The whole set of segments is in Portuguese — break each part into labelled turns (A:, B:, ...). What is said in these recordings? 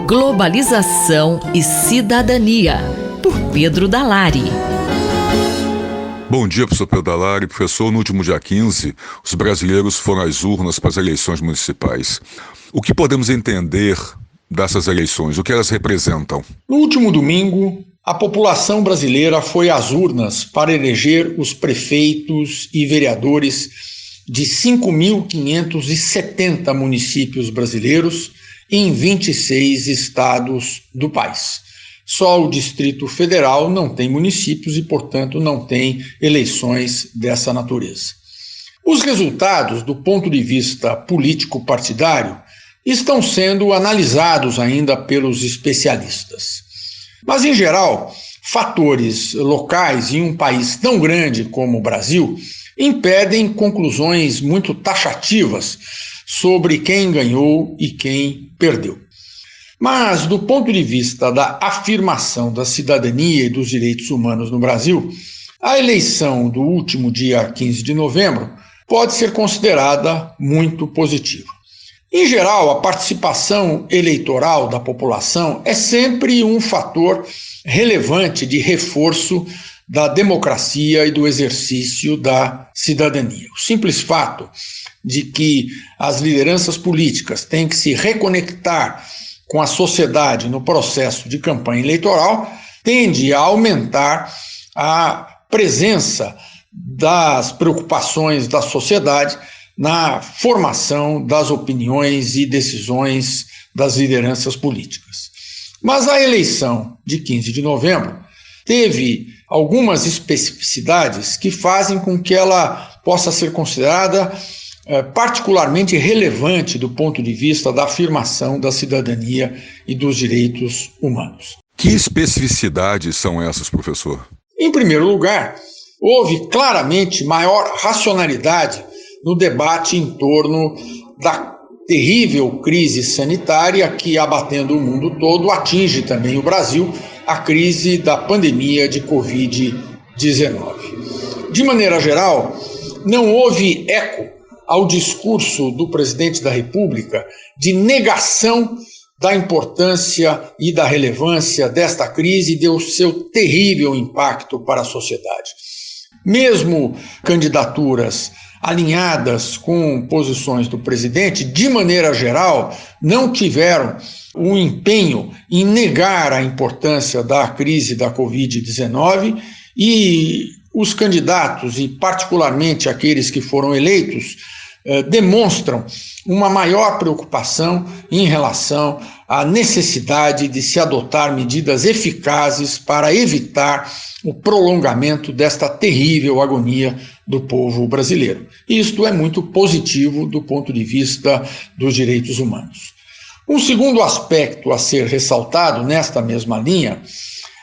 A: Globalização e Cidadania, por Pedro Dalari.
B: Bom dia, professor Pedro Dalari. Professor, no último dia 15, os brasileiros foram às urnas para as eleições municipais. O que podemos entender dessas eleições? O que elas representam?
C: No último domingo, a população brasileira foi às urnas para eleger os prefeitos e vereadores de 5.570 municípios brasileiros em 26 estados do país. Só o Distrito Federal não tem municípios e, portanto, não tem eleições dessa natureza. Os resultados, do ponto de vista político-partidário, estão sendo analisados ainda pelos especialistas. Mas, em geral, fatores locais em um país tão grande como o Brasil impedem conclusões muito taxativas sobre quem ganhou e quem perdeu. Mas, do ponto de vista da afirmação da cidadania e dos direitos humanos no Brasil, a eleição do último dia 15 de novembro pode ser considerada muito positiva. Em geral, a participação eleitoral da população é sempre um fator relevante de reforço da democracia e do exercício da cidadania. O simples fato de que as lideranças políticas têm que se reconectar com a sociedade no processo de campanha eleitoral tende a aumentar a presença das preocupações da sociedade na formação das opiniões e decisões das lideranças políticas. Mas a eleição de 15 de novembro teve algumas especificidades que fazem com que ela possa ser considerada particularmente relevante do ponto de vista da afirmação da cidadania e dos direitos humanos.
B: Que especificidades são essas, professor?
C: Em primeiro lugar, houve claramente maior racionalidade no debate em torno da terrível crise sanitária que, abatendo o mundo todo, atinge também o Brasil, a crise da pandemia de Covid-19. De maneira geral, não houve eco ao discurso do presidente da República de negação da importância e da relevância desta crise e do seu terrível impacto para a sociedade. Mesmo candidaturas alinhadas com posições do presidente, de maneira geral, não tiveram um empenho em negar a importância da crise da Covid-19 e os candidatos, e particularmente aqueles que foram eleitos, demonstram uma maior preocupação em relação à necessidade de se adotar medidas eficazes para evitar o prolongamento desta terrível agonia do povo brasileiro. Isto é muito positivo do ponto de vista dos direitos humanos. Um segundo aspecto a ser ressaltado nesta mesma linha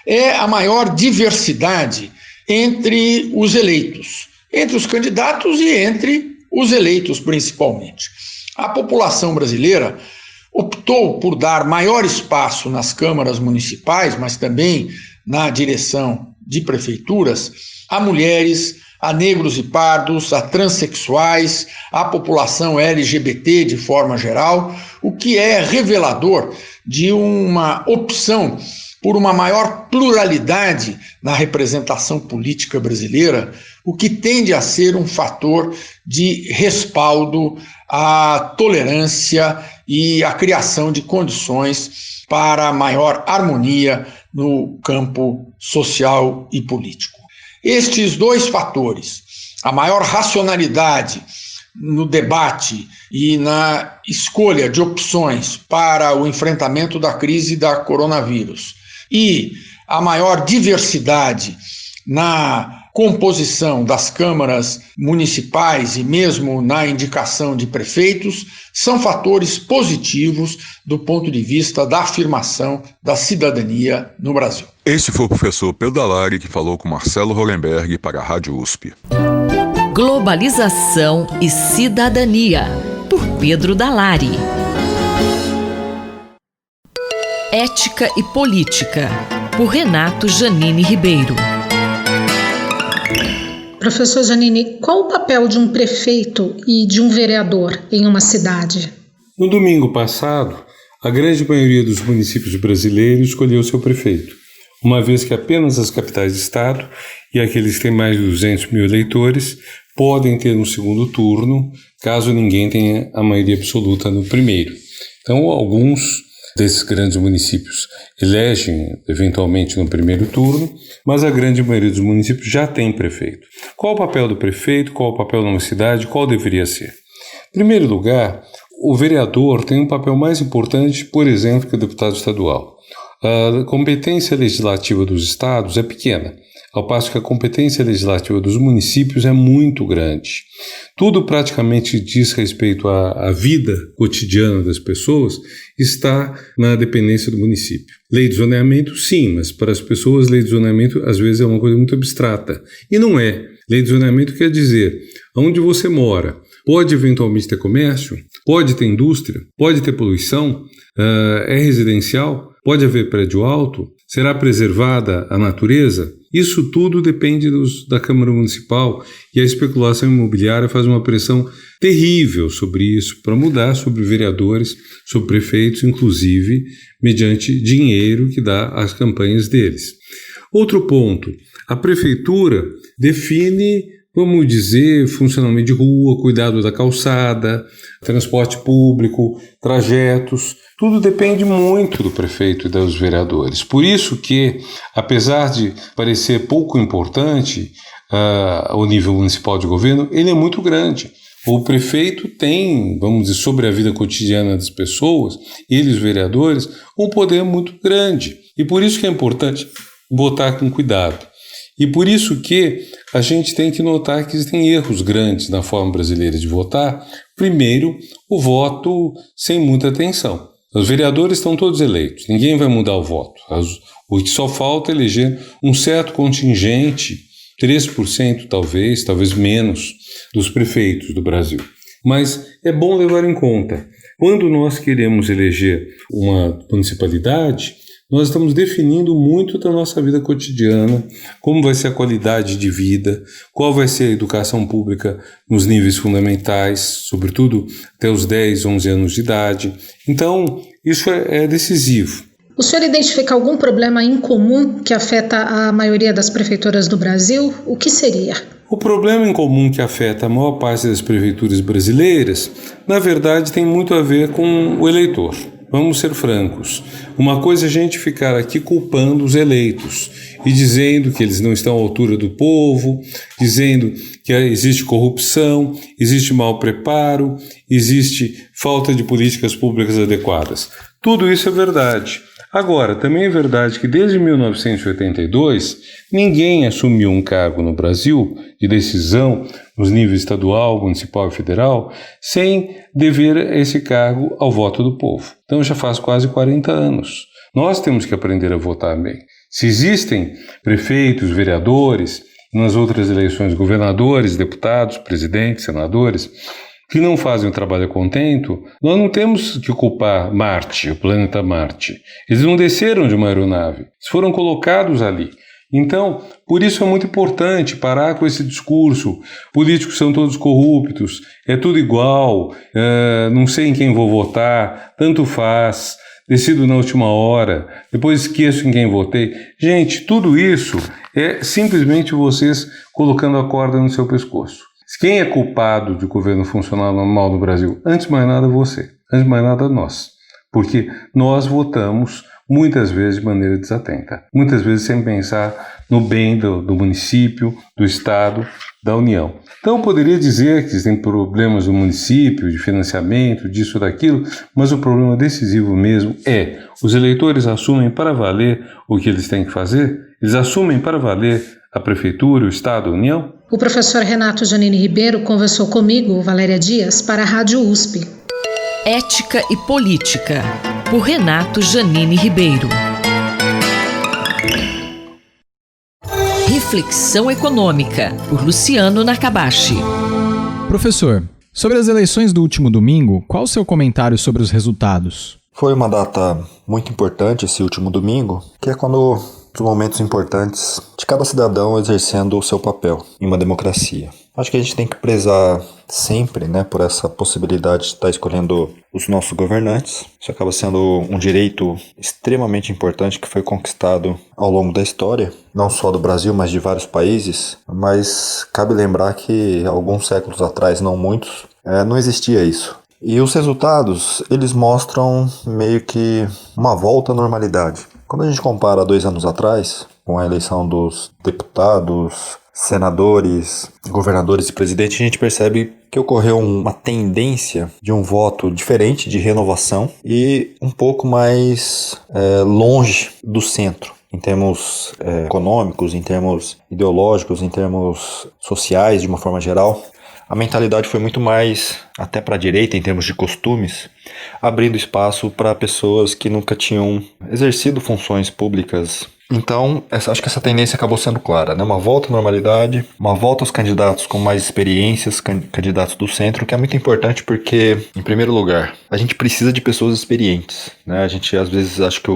C: é a maior diversidade entre os eleitos, entre os candidatos e entre os eleitos principalmente. A população brasileira optou por dar maior espaço nas câmaras municipais, mas também na direção de prefeituras, a mulheres, a negros e pardos, a transexuais, a população LGBT de forma geral, o que é revelador de uma opção por uma maior pluralidade na representação política brasileira, o que tende a ser um fator de respaldo à tolerância e à criação de condições para maior harmonia no campo social e político. Estes dois fatores, a maior racionalidade no debate e na escolha de opções para o enfrentamento da crise da coronavírus e a maior diversidade na composição das câmaras municipais e mesmo na indicação de prefeitos, são fatores positivos do ponto de vista da afirmação da cidadania no Brasil.
B: Esse foi o professor Pedro Dalari, que falou com Marcelo Hollenberg para a Rádio USP.
A: Globalização e Cidadania, por Pedro Dalari. Ética e Política, por Renato Janine Ribeiro.
D: Professor Janine, qual o papel de um prefeito e de um vereador em uma cidade?
E: No domingo passado, A grande maioria dos municípios brasileiros escolheu seu prefeito, uma vez que apenas as capitais de estado e aqueles que têm mais de 200 mil eleitores podem ter um segundo turno, caso ninguém tenha a maioria absoluta no primeiro. Então, alguns desses grandes municípios elegem eventualmente no primeiro turno, mas a grande maioria dos municípios já tem prefeito. Qual o papel do prefeito? Qual o papel numa cidade? Qual deveria ser? Em primeiro lugar, o vereador tem um papel mais importante, por exemplo, que o deputado estadual. A competência legislativa dos estados é pequena, ao passo que a competência legislativa dos municípios é muito grande. Tudo praticamente diz respeito à vida cotidiana das pessoas está na dependência do município. Lei de zoneamento, sim, mas para as pessoas lei de zoneamento às vezes é uma coisa muito abstrata. E não é. Lei de zoneamento quer dizer onde você mora. Pode eventualmente ter comércio, pode ter indústria, pode ter poluição, é residencial, pode haver prédio alto, será preservada a natureza? Isso tudo depende da Câmara Municipal e a especulação imobiliária faz uma pressão terrível sobre isso, para mudar sobre vereadores, sobre prefeitos, inclusive mediante dinheiro que dá às campanhas deles. Outro ponto, a prefeitura define, vamos dizer, funcionamento de rua, cuidado da calçada, transporte público, trajetos, tudo depende muito do prefeito e dos vereadores. Por isso que, apesar de parecer pouco importante o nível municipal de governo, ele é muito grande. O prefeito tem, vamos dizer, sobre a vida cotidiana das pessoas, ele e os vereadores, um poder muito grande. E por isso que é importante votar com cuidado. E por isso que a gente tem que notar que existem erros grandes na forma brasileira de votar. Primeiro, o voto sem muita atenção. Os vereadores estão todos eleitos, ninguém vai mudar o voto. O que só falta é eleger um certo contingente, 3% talvez menos, dos prefeitos do Brasil. Mas é bom levar em conta, quando nós queremos eleger uma municipalidade, nós estamos definindo muito da nossa vida cotidiana, como vai ser a qualidade de vida, qual vai ser a educação pública nos níveis fundamentais, sobretudo até os 10, 11 anos de idade. Então, isso é decisivo.
D: O senhor identifica algum problema em comum que afeta a maioria das prefeituras do Brasil? O que seria?
E: O problema em comum que afeta a maior parte das prefeituras brasileiras, na verdade, tem muito a ver com o eleitor. Vamos ser francos. Uma coisa é a gente ficar aqui culpando os eleitos e dizendo que eles não estão à altura do povo, dizendo que existe corrupção, existe mau preparo, existe falta de políticas públicas adequadas. Tudo isso é verdade. Agora, também é verdade que desde 1982, ninguém assumiu um cargo no Brasil de decisão nos níveis estadual, municipal e federal sem dever esse cargo ao voto do povo. Então já faz quase 40 anos. Nós temos que aprender a votar bem. Se existem prefeitos, vereadores, nas outras eleições governadores, deputados, presidentes, senadores, que não fazem o trabalho a contento, nós não temos que culpar Marte, o planeta Marte. Eles não desceram de uma aeronave, eles foram colocados ali. Então, por isso é muito importante parar com esse discurso, políticos são todos corruptos, é tudo igual, não sei em quem vou votar, tanto faz, decido na última hora, depois esqueço em quem votei. Gente, tudo isso é simplesmente vocês colocando a corda no seu pescoço. Quem é culpado de o governo funcionar mal no Brasil? Antes de mais nada você, antes de mais nada nós. Porque nós votamos muitas vezes de maneira desatenta. Muitas vezes sem pensar no bem do município, do Estado, da União. Então eu poderia dizer que existem problemas no município, de financiamento, disso, daquilo, mas o problema decisivo mesmo é os eleitores assumem para valer o que eles têm que fazer? Eles assumem para valer a Prefeitura, o Estado, a União?
D: O professor Renato Giannini Ribeiro conversou comigo, Valéria Dias, para a Rádio USP.
A: Ética e Política, por Renato Giannini Ribeiro. Reflexão Econômica, por Luciano Nakabashi.
F: Professor, sobre as eleições do último domingo, qual o seu comentário sobre os resultados?
G: Foi uma data muito importante esse último domingo, que é quando os momentos importantes de cada cidadão exercendo o seu papel em uma democracia. Acho que a gente tem que prezar sempre, né, por essa possibilidade de estar escolhendo os nossos governantes. Isso acaba sendo um direito extremamente importante que foi conquistado ao longo da história, não só do Brasil, mas de vários países. Mas cabe lembrar que alguns séculos atrás, não muitos, não existia isso. E os resultados, eles mostram meio que uma volta à normalidade. Quando a gente compara 2 anos atrás, com a eleição dos deputados, senadores, governadores e presidente, a gente percebe que ocorreu uma tendência de um voto diferente, de renovação e um pouco mais longe do centro, em termos econômicos, em termos ideológicos, em termos sociais, de uma forma geral. A mentalidade foi muito mais até para a direita, em termos de costumes, abrindo espaço para pessoas que nunca tinham exercido funções públicas. Então, acho que essa tendência acabou sendo clara, né? Uma volta à normalidade, uma volta aos candidatos com mais experiências, candidatos do centro, que é muito importante porque, em primeiro lugar, a gente precisa de pessoas experientes, né? A gente, às vezes, acho que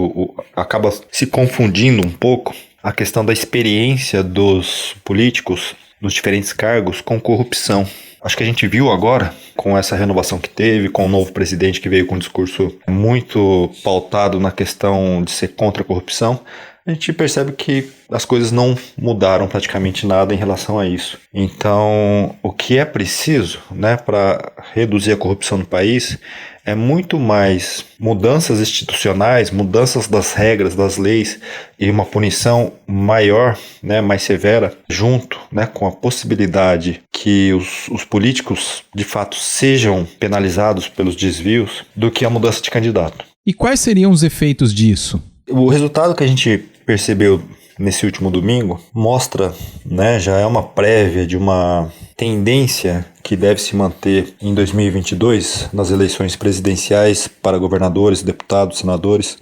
G: acaba se confundindo um pouco a questão da experiência dos políticos nos diferentes cargos com corrupção. Acho que a gente viu agora, com essa renovação que teve, com o novo presidente que veio com um discurso muito pautado na questão de ser contra a corrupção, a gente percebe que as coisas não mudaram praticamente nada em relação a isso. Então, o que é preciso, né, para reduzir a corrupção no país é muito mais mudanças institucionais, mudanças das regras, das leis e uma punição maior, né, mais severa, junto, né, com a possibilidade que os políticos de fato sejam penalizados pelos desvios, do que a mudança de candidato.
F: E quais seriam os efeitos disso?
G: O resultado que a gente percebeu nesse último domingo mostra, né, já é uma prévia de uma tendência que deve se manter em 2022 nas eleições presidenciais para governadores, deputados, senadores.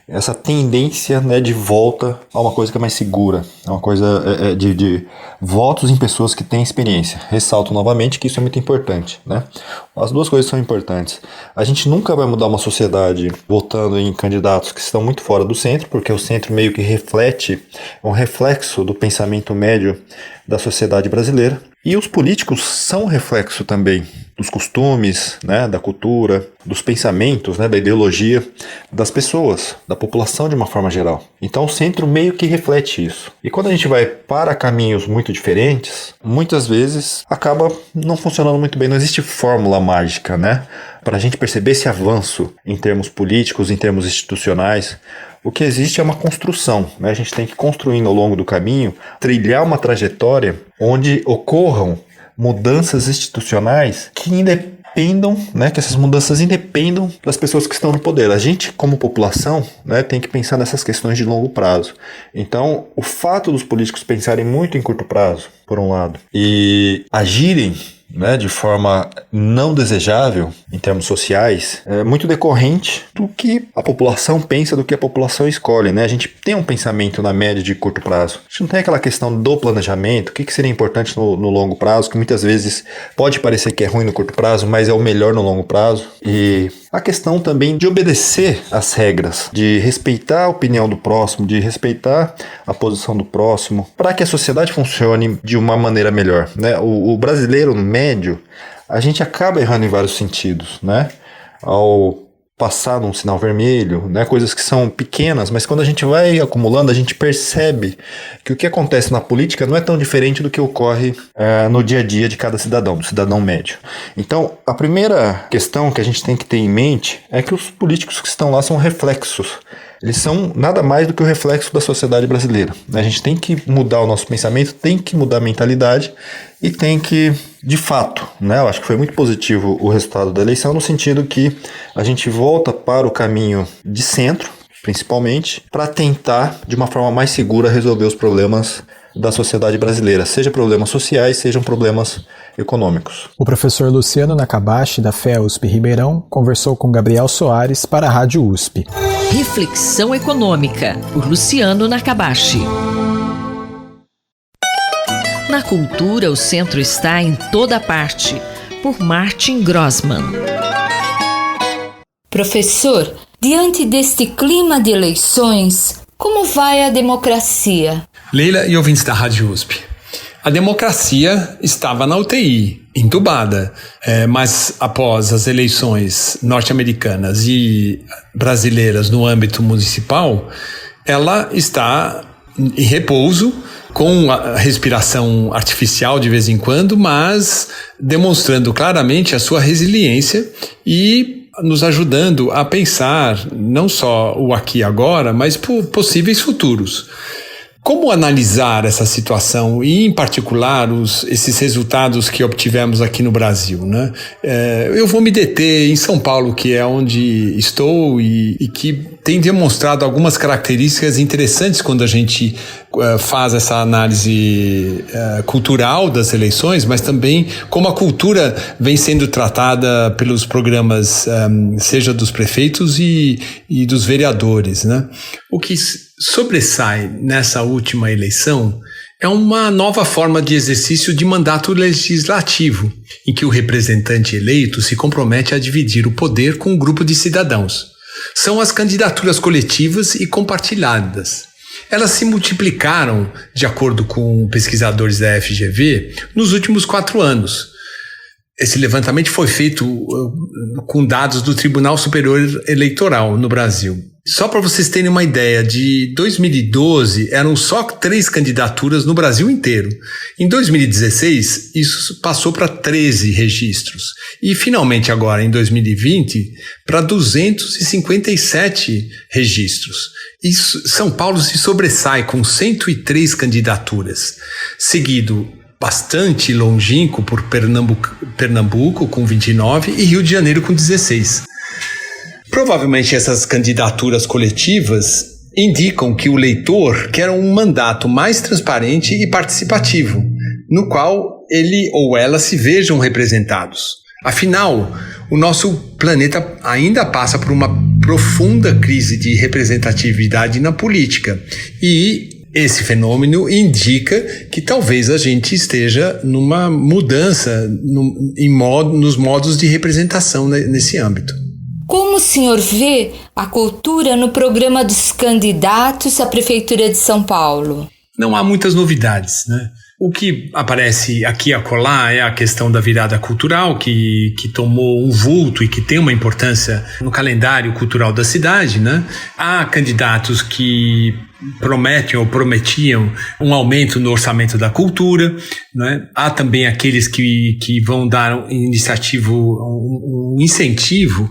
G: Essa tendência, né, de volta a uma coisa que é mais segura, a uma coisa de votos em pessoas que têm experiência. Ressalto novamente que isso é muito importante, né? As duas coisas são importantes. A gente nunca vai mudar uma sociedade votando em candidatos que estão muito fora do centro, porque o centro meio que reflete, um reflexo do pensamento médio da sociedade brasileira. E os políticos são reflexo também dos costumes, né, da cultura, dos pensamentos, né, da ideologia das pessoas, da população de uma forma geral. Então o centro meio que reflete isso. E quando a gente vai para caminhos muito diferentes, muitas vezes acaba não funcionando muito bem. Não existe fórmula mágica, né, para a gente perceber esse avanço em termos políticos, em termos institucionais. O que existe é uma construção, né? A gente tem que ir construindo ao longo do caminho, trilhar uma onde ocorram mudanças institucionais que independam, né? Que essas mudanças independam das pessoas que estão no poder. A gente, como população, né, tem que pensar nessas questões de longo prazo. Então, o fato dos políticos pensarem muito em curto prazo, por um lado, e agirem, né, de forma não desejável em termos sociais, é muito decorrente do que a população pensa, do que a população escolhe, né? A gente tem um pensamento na média de curto prazo. A gente não tem aquela questão do planejamento, o que seria importante no longo prazo, que muitas vezes pode parecer que é ruim no curto prazo, mas é o melhor no longo prazo. E a questão também de obedecer às regras, de respeitar a opinião do próximo, de respeitar a posição do próximo, para que a sociedade funcione de uma maneira melhor, né? O brasileiro médio, a gente acaba errando em vários sentidos, né? Ao passar num sinal vermelho, né? Coisas que são pequenas, mas quando a gente vai acumulando, a gente percebe que o que acontece na política não é tão diferente do que ocorre no dia a dia de cada cidadão, do cidadão médio. Então, a primeira questão que a gente tem que ter em mente é que os políticos que estão lá são reflexos. Eles são nada mais do que o reflexo da sociedade brasileira. A gente tem que mudar o nosso pensamento, tem que mudar a mentalidade e tem que, de fato, né, eu acho que foi muito positivo o resultado da eleição, no sentido que a gente volta para o caminho de centro, principalmente, para tentar, de uma forma mais segura, resolver os problemas da sociedade brasileira, seja problemas sociais, sejam problemas econômicos.
H: O professor Luciano Nakabashi, da FEA-USP Ribeirão, conversou com Gabriel Soares para a Rádio USP.
A: Reflexão Econômica, por Luciano Nakabashi. Na cultura, o centro está em toda parte, por Martin Grossman.
I: Professor, diante deste clima de eleições, como vai a democracia?
J: Leila e ouvintes da Rádio USP. a democracia estava na UTI, entubada, mas após as eleições norte-americanas e brasileiras no âmbito municipal, ela está em repouso, com a respiração artificial de vez em quando, mas demonstrando claramente a sua resiliência e nos ajudando a pensar não só o aqui e agora, mas por possíveis futuros. Como analisar essa situação e, em particular, esses resultados que obtivemos aqui no Brasil, né? Eu vou me deter em São Paulo, que é onde estou e que tem demonstrado algumas características interessantes quando a gente faz essa análise cultural das eleições, mas também como a cultura vem sendo tratada pelos programas, seja dos prefeitos e dos vereadores, né? O que sobressai nessa última eleição é uma nova forma de exercício de mandato legislativo, em que o representante eleito se compromete a dividir o poder com um grupo de cidadãos. São as candidaturas coletivas e compartilhadas. Elas se multiplicaram, de acordo com pesquisadores da FGV, nos últimos 4 anos. Esse levantamento foi feito com dados do Tribunal Superior Eleitoral no Brasil. Só para vocês terem uma ideia, de 2012 eram só 3 candidaturas no Brasil inteiro. Em 2016, isso passou para 13 registros. E finalmente agora, em 2020, para 257 registros. São Paulo se sobressai com 103 candidaturas, seguido bastante longínquo por Pernambuco com 29 e Rio de Janeiro com 16. Provavelmente essas candidaturas coletivas indicam que o eleitor quer um mandato mais transparente e participativo, no qual ele ou ela se vejam representados. Afinal, o nosso planeta ainda passa por uma profunda crise de representatividade na política e esse fenômeno indica que talvez a gente esteja numa mudança nos modos de representação nesse âmbito.
I: Como o senhor vê a cultura no programa dos candidatos à Prefeitura de São Paulo?
J: Não há muitas novidades, né? O que aparece aqui e acolá é a questão da virada cultural, que tomou um vulto e que tem uma importância no calendário cultural da cidade, né? Há candidatos que prometem ou prometiam um aumento no orçamento da cultura, né? Há também aqueles que vão dar um incentivo,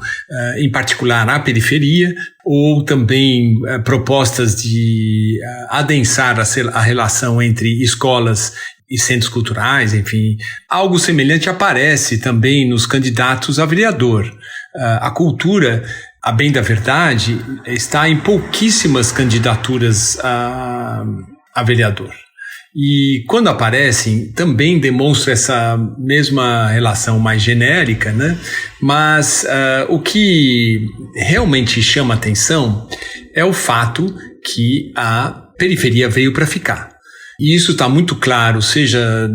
J: em particular à periferia, ou também propostas de adensar a relação entre escolas e centros culturais, enfim. Algo semelhante aparece também nos candidatos a vereador. A cultura, a bem da verdade, está em pouquíssimas candidaturas a vereador. E quando aparecem, também demonstra essa mesma relação mais genérica, né? Mas o que realmente chama atenção é o fato que a periferia veio para ficar. E isso está muito claro, seja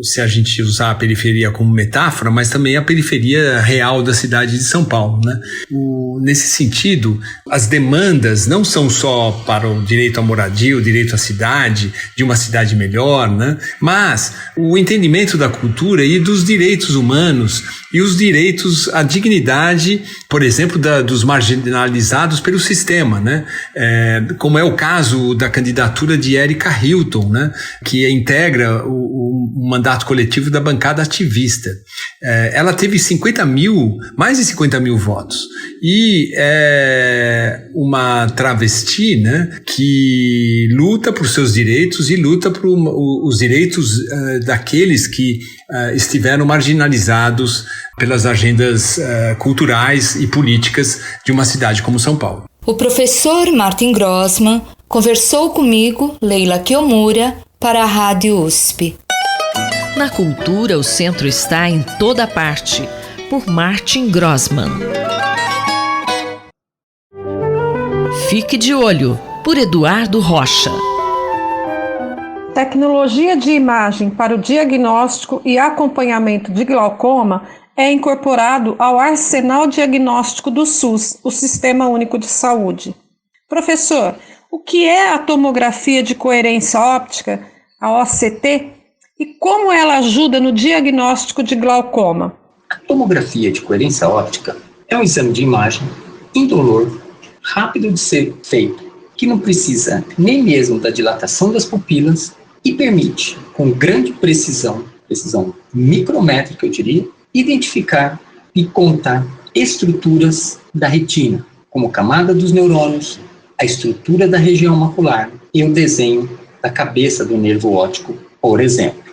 J: se a gente usar a periferia como metáfora, mas também a periferia real da cidade de São Paulo, né? Nesse sentido, as demandas não são só para o direito à moradia, o direito à cidade, de uma cidade melhor, né? Mas o entendimento da cultura e dos direitos humanos e os direitos à dignidade, por exemplo, dos marginalizados pelo sistema, né? Como é o caso da candidatura de Erika Hilton, né? Que integra o mandato coletivo da bancada ativista. Ela teve mais de 50 mil votos. E é uma travesti, né, que luta por seus direitos e luta por os direitos daqueles que estiveram marginalizados pelas agendas culturais e políticas de uma cidade como São Paulo.
I: O professor Martin Grossmann conversou comigo, Leila Kiyomura, para a Rádio USP.
A: Na cultura, o centro está em toda parte, por Martin Grossmann. Fique de olho, por Eduardo Rocha.
K: Tecnologia de imagem para o diagnóstico e acompanhamento de glaucoma é incorporado ao arsenal diagnóstico do SUS, o Sistema Único de Saúde. Professor, o que é a tomografia de coerência óptica, a OCT, e como ela ajuda no diagnóstico de glaucoma.
L: A tomografia de coerência óptica é um exame de imagem indolor, rápido de ser feito, que não precisa nem mesmo da dilatação das pupilas e permite, com grande precisão micrométrica, eu diria, identificar e contar estruturas da retina, como camada dos neurônios, a estrutura da região macular e o desenho da cabeça do nervo óptico, por exemplo.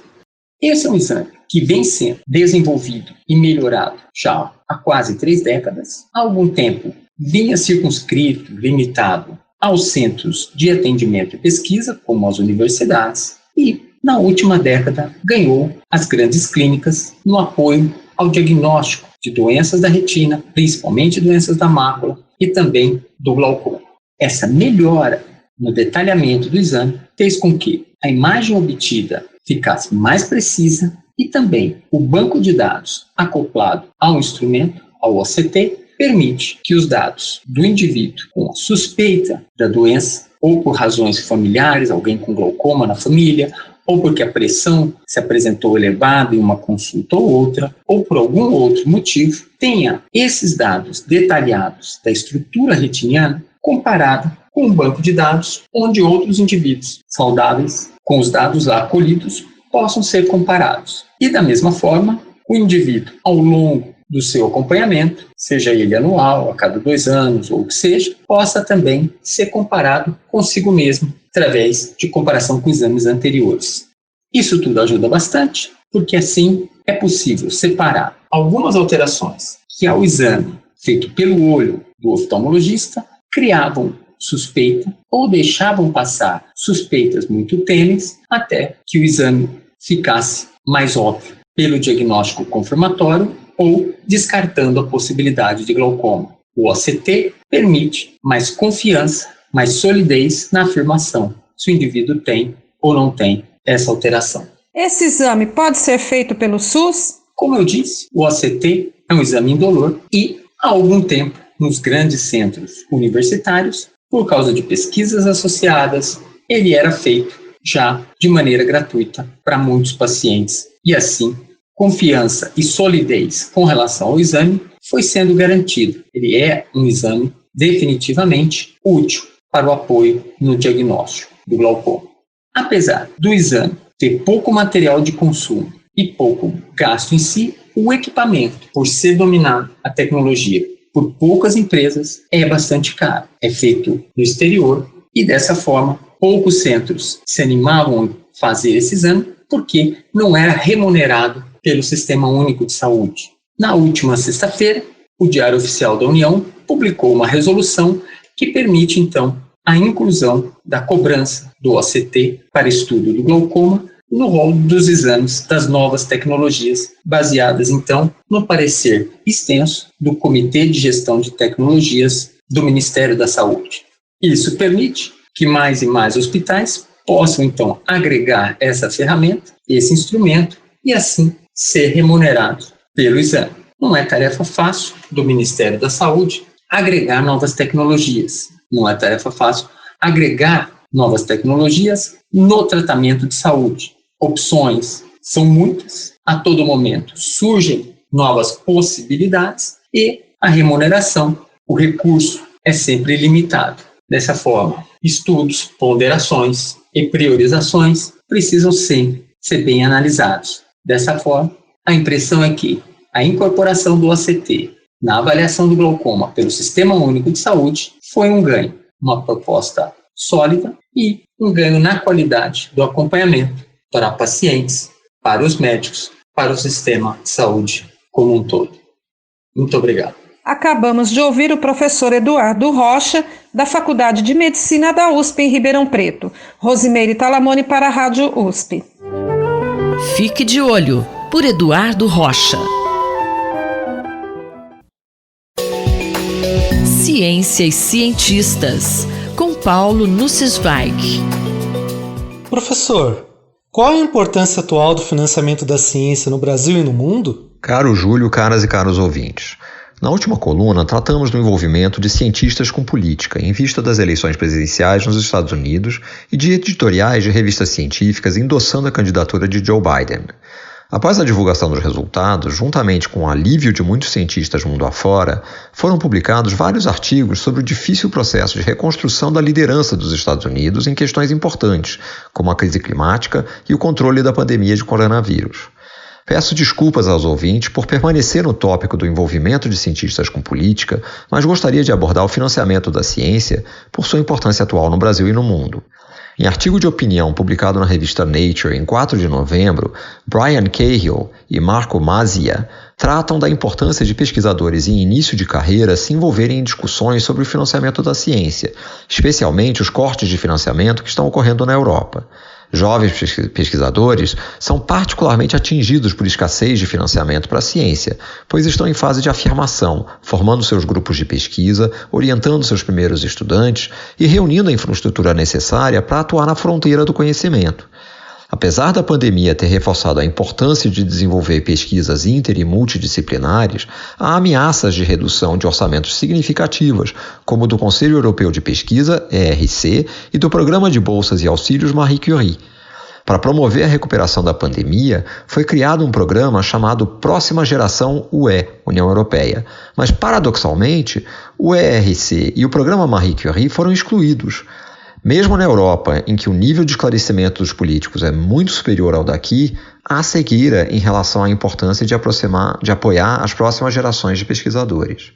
L: Esse é um exame que vem sendo desenvolvido e melhorado já há quase 3 décadas. Há algum tempo vinha circunscrito, limitado aos centros de atendimento e pesquisa, como as universidades, e na última década ganhou as grandes clínicas no apoio ao diagnóstico de doenças da retina, principalmente doenças da mácula e também do glaucoma. Essa melhora no detalhamento do exame fez com que a imagem obtida ficasse mais precisa e também o banco de dados acoplado ao instrumento, ao OCT, permite que os dados do indivíduo com a suspeita da doença, ou por razões familiares, alguém com glaucoma na família, ou porque a pressão se apresentou elevada em uma consulta ou outra, ou por algum outro motivo, tenha esses dados detalhados da estrutura retiniana comparada com um banco de dados onde outros indivíduos saudáveis, com os dados lá colhidos, possam ser comparados. E da mesma forma, o indivíduo, ao longo do seu acompanhamento, seja ele anual, a cada 2 anos ou o que seja, possa também ser comparado consigo mesmo, através de comparação com exames anteriores. Isso tudo ajuda bastante, porque assim é possível separar algumas alterações que ao exame feito pelo olho do oftalmologista criavam suspeita ou deixavam passar suspeitas muito tênues até que o exame ficasse mais óbvio pelo diagnóstico confirmatório ou descartando a possibilidade de glaucoma. O OCT permite mais confiança, mais solidez na afirmação se o indivíduo tem ou não tem essa alteração.
K: Esse exame pode ser feito pelo SUS?
L: Como eu disse, o OCT é um exame indolor e, há algum tempo, nos grandes centros universitários, por causa de pesquisas associadas, ele era feito já de maneira gratuita para muitos pacientes. E assim, confiança e solidez com relação ao exame foi sendo garantido. Ele é um exame definitivamente útil para o apoio no diagnóstico do glaucoma. Apesar do exame ter pouco material de consumo e pouco gasto em si, o equipamento, por ser dominado a tecnologia por poucas empresas, é bastante caro. É feito no exterior e, dessa forma, poucos centros se animavam a fazer esse exame porque não era remunerado pelo Sistema Único de Saúde. Na última sexta-feira, o Diário Oficial da União publicou uma resolução que permite, então, a inclusão da cobrança do OCT para estudo do glaucoma no rol dos exames das novas tecnologias, baseadas, então, no parecer extenso do Comitê de Gestão de Tecnologias do Ministério da Saúde. Isso permite que mais e mais hospitais possam, então, agregar essa ferramenta, esse instrumento, e assim ser remunerados pelo exame. Não é tarefa fácil do Ministério da Saúde agregar novas tecnologias. Não é tarefa fácil agregar novas tecnologias no tratamento de saúde. Opções são muitas, a todo momento surgem novas possibilidades e a remuneração, o recurso é sempre limitado. Dessa forma, estudos, ponderações e priorizações precisam sempre ser bem analisados. Dessa forma, a impressão é que a incorporação do OCT na avaliação do glaucoma pelo Sistema Único de Saúde foi um ganho, uma proposta sólida e um ganho na qualidade do acompanhamento para pacientes, para os médicos, para o sistema de saúde como um todo. Muito obrigado.
K: Acabamos de ouvir o professor Eduardo Rocha, da Faculdade de Medicina da USP em Ribeirão Preto. Rosimeire Talamone para a Rádio USP.
A: Fique de olho, por Eduardo Rocha. Ciência e cientistas, com Paulo Nussweig.
M: Professor, qual a importância atual do financiamento da ciência no Brasil e no mundo?
N: Caro Júlio, caras e caros ouvintes,
M: Na última coluna, tratamos do envolvimento de cientistas com política em vista das eleições presidenciais nos Estados Unidos e de editoriais de revistas científicas endossando a candidatura de Joe Biden. Após a divulgação dos resultados, juntamente com o alívio de muitos cientistas mundo afora, foram publicados vários artigos sobre o difícil processo de reconstrução da liderança dos Estados Unidos em questões importantes, como a crise climática e o controle da pandemia de coronavírus. Peço desculpas aos ouvintes por permanecer no tópico do envolvimento de cientistas com política, mas gostaria de abordar o financiamento da ciência por sua importância atual no Brasil e no mundo. Em artigo de opinião publicado na revista Nature em 4 de novembro, Brian Cahill e Marco Mazzia tratam da importância de pesquisadores em início de carreira se envolverem em discussões sobre o financiamento da ciência, especialmente os cortes de financiamento que estão ocorrendo na Europa. Jovens pesquisadores são particularmente atingidos por escassez de financiamento para a ciência, pois estão em fase de afirmação, formando seus grupos de pesquisa, orientando seus primeiros estudantes e reunindo a infraestrutura necessária para atuar na fronteira do conhecimento. Apesar da pandemia ter reforçado a importância de desenvolver pesquisas inter- e multidisciplinares, há ameaças de redução de orçamentos significativas, como o do Conselho Europeu de Pesquisa, ERC, e do Programa de Bolsas e Auxílios Marie Curie. Para promover a recuperação da pandemia, foi criado um programa chamado Próxima Geração UE, União Europeia, mas, paradoxalmente, o ERC e o Programa Marie Curie foram excluídos. Mesmo na Europa, em que o nível de esclarecimento dos políticos é muito superior ao daqui, há cegueira em relação à importância de apoiar as próximas gerações de pesquisadores.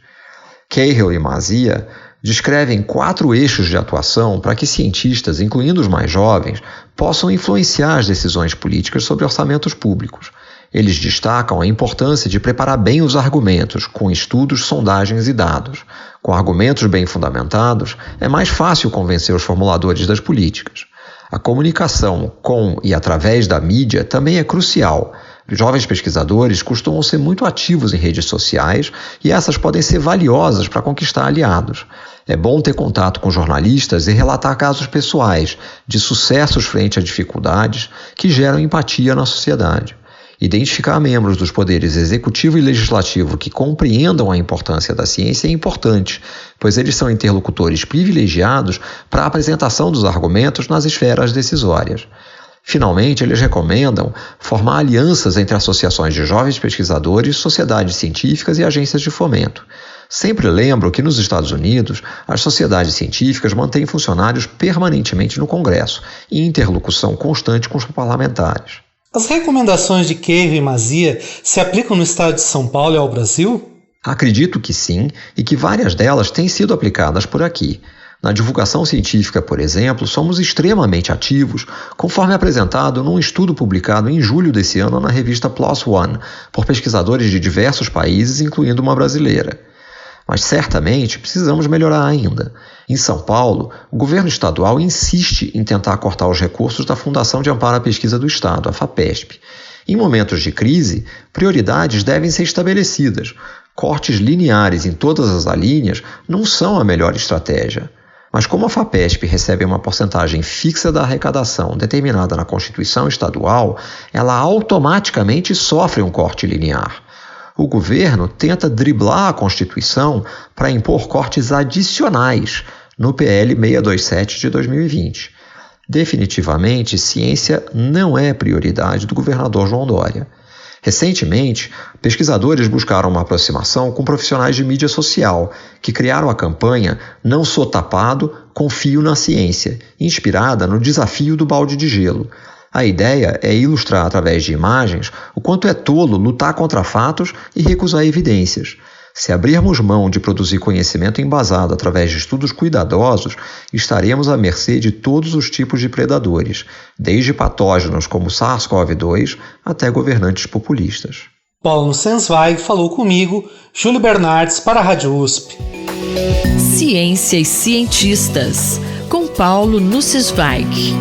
M: Cahill e Mazzia descrevem 4 eixos de atuação para que cientistas, incluindo os mais jovens, possam influenciar as decisões políticas sobre orçamentos públicos. Eles destacam a importância de preparar bem os argumentos, com estudos, sondagens e dados. Com argumentos bem fundamentados, é mais fácil convencer os formuladores das políticas. A comunicação com e através da mídia também é crucial. Jovens pesquisadores costumam ser muito ativos em redes sociais e essas podem ser valiosas para conquistar aliados. É bom ter contato com jornalistas e relatar casos pessoais de sucessos frente a dificuldades que geram empatia na sociedade. Identificar membros dos poderes executivo e legislativo que compreendam a importância da ciência é importante, pois eles são interlocutores privilegiados para a apresentação dos argumentos nas esferas decisórias. Finalmente, eles recomendam formar alianças entre associações de jovens pesquisadores, sociedades científicas e agências de fomento. Sempre lembro que nos Estados Unidos, as sociedades científicas mantêm funcionários permanentemente no Congresso, em interlocução constante com os parlamentares.
N: As recomendações de Cahill e Mazzia se aplicam no estado de São Paulo e ao Brasil?
M: Acredito que sim, e que várias delas têm sido aplicadas por aqui. Na divulgação científica, por exemplo, somos extremamente ativos, conforme apresentado num estudo publicado em julho desse ano na revista PLOS ONE, por pesquisadores de diversos países, incluindo uma brasileira. Mas certamente precisamos melhorar ainda. Em São Paulo, o governo estadual insiste em tentar cortar os recursos da Fundação de Amparo à Pesquisa do Estado, a FAPESP. Em momentos de crise, prioridades devem ser estabelecidas. Cortes lineares em todas as alíneas não são a melhor estratégia. Mas como a FAPESP recebe uma porcentagem fixa da arrecadação determinada na Constituição Estadual, ela automaticamente sofre um corte linear. O governo tenta driblar a Constituição para impor cortes adicionais no PL 627 de 2020. Definitivamente, ciência não é prioridade do governador João Dória. Recentemente, pesquisadores buscaram uma aproximação com profissionais de mídia social, que criaram a campanha Não Sou Tapado, Confio na Ciência, inspirada no desafio do balde de gelo. A ideia é ilustrar através de imagens o quanto é tolo lutar contra fatos e recusar evidências. Se abrirmos mão de produzir conhecimento embasado através de estudos cuidadosos, estaremos à mercê de todos os tipos de predadores, desde patógenos como SARS-CoV-2 até governantes populistas.
N: Paulo Nussensweig falou comigo, Júlio Bernardes, para a Rádio USP.
A: Ciência e cientistas, com Paulo Nussensweig.